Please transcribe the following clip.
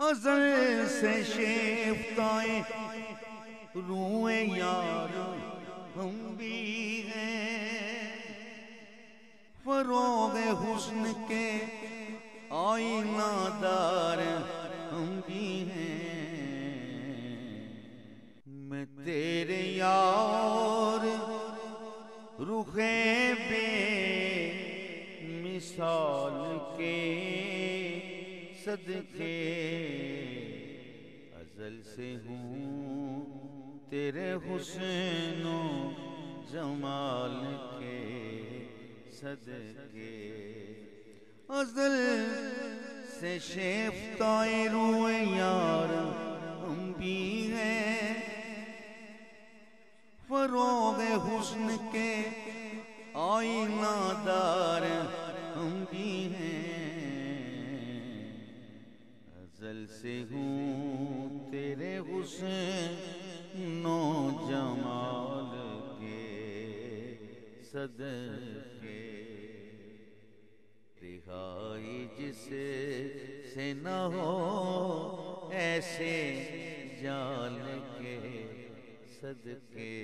ازل سے شیفتائیں روئے یار ہم بھی ہیں، فروغ حسن کے آئینہ دار ہم بھی ہیں۔ میں تیرے یار رخ بے مثال کے صدقے ازل سے ہوں تیرے حسن و جمال کے صدقے، ازل سے شیفتائیں روئے یار ہم بھی ہیں، فروغ حسن کے آئینہ دار ہم بھی ہیں۔ ازل سے ہوں تیرے حسن و جمال کے صدقے، رہائی جس سے نہ ہو ایسے جال کے صدقے۔